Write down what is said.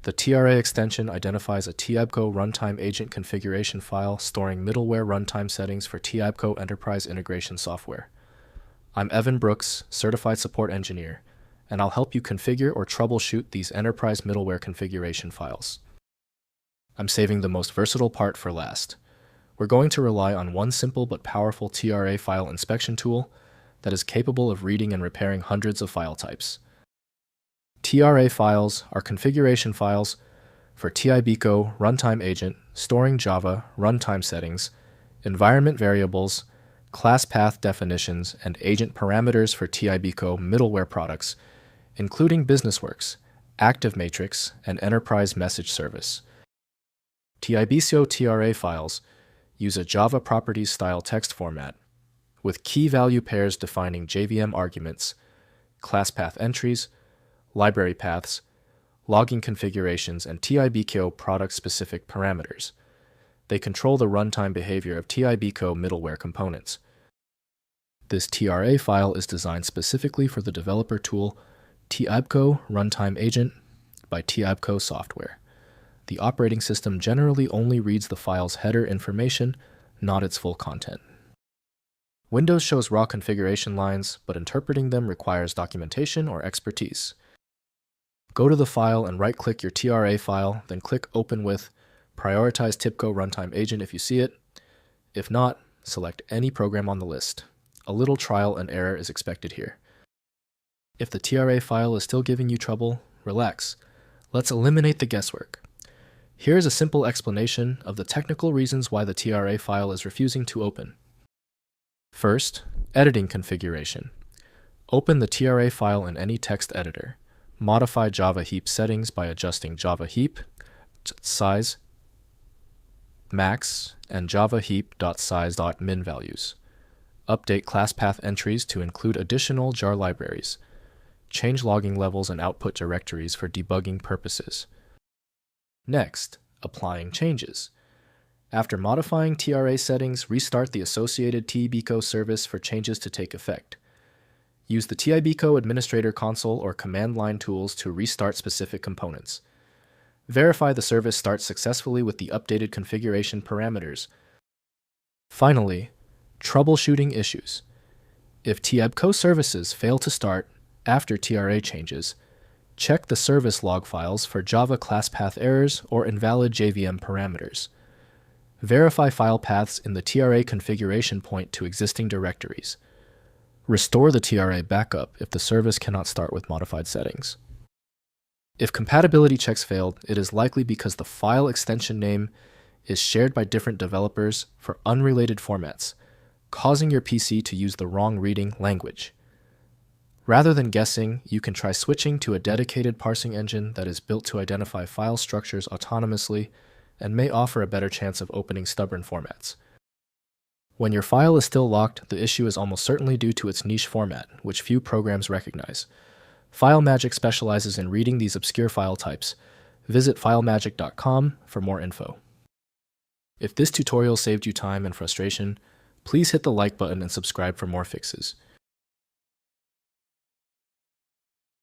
The TRA extension identifies a TIBCO Runtime Agent configuration file storing middleware runtime settings for TIBCO Enterprise Integration Software. I'm Evan Brooks, Certified Support Engineer, and I'll help you configure or troubleshoot these enterprise middleware configuration files. I'm saving the most versatile part for last. We're going to rely on one simple but powerful TRA file inspection tool that is capable of reading and repairing hundreds of file types. TRA files are configuration files for TIBCO Runtime Agent storing Java runtime settings, environment variables, class path definitions, and agent parameters for TIBCO middleware products, including BusinessWorks, ActiveMatrix, and Enterprise Message Service. TIBCO TRA files use a Java properties-style text format, with key value pairs defining JVM arguments, class path entries, library paths, logging configurations, and TIBCO product-specific parameters. They control the runtime behavior of TIBCO middleware components. This TRA file is designed specifically for the developer tool TIBCO Runtime Agent by TIBCO Software. The operating system generally only reads the file's header information, not its full content. Windows shows raw configuration lines, but interpreting them requires documentation or expertise. Go to the file and right-click your TRA file, then click Open with, prioritize TIBCO Runtime Agent if you see it. If not, select any program on the list. A little trial and error is expected here. If the TRA file is still giving you trouble, relax. Let's eliminate the guesswork. Here is a simple explanation of the technical reasons why the TRA file is refusing to open. First, editing configuration. Open the TRA file in any text editor. Modify Java heap settings by adjusting Java heap size max and Java heap.size.min values. Update class path entries to include additional jar libraries. Change logging levels and output directories for debugging purposes. Next, applying changes. After modifying TRA settings, restart the associated TIBCO service for changes to take effect. Use the TIBCO Administrator Console or command line tools to restart specific components. Verify the service starts successfully with the updated configuration parameters. Finally, troubleshooting issues. If TIBCO services fail to start after TRA changes, check the service log files for Java class path errors or invalid JVM parameters. Verify file paths in the TRA configuration point to existing directories. Restore the TRA backup if the service cannot start with modified settings. If compatibility checks failed, it is likely because the file extension name is shared by different developers for unrelated formats, causing your PC to use the wrong reading language. Rather than guessing, you can try switching to a dedicated parsing engine that is built to identify file structures autonomously and may offer a better chance of opening stubborn formats. When your file is still locked, the issue is almost certainly due to its niche format, which few programs recognize. FileMagick specializes in reading these obscure file types. Visit FileMagick.com for more info. If this tutorial saved you time and frustration, please hit the like button and subscribe for more fixes.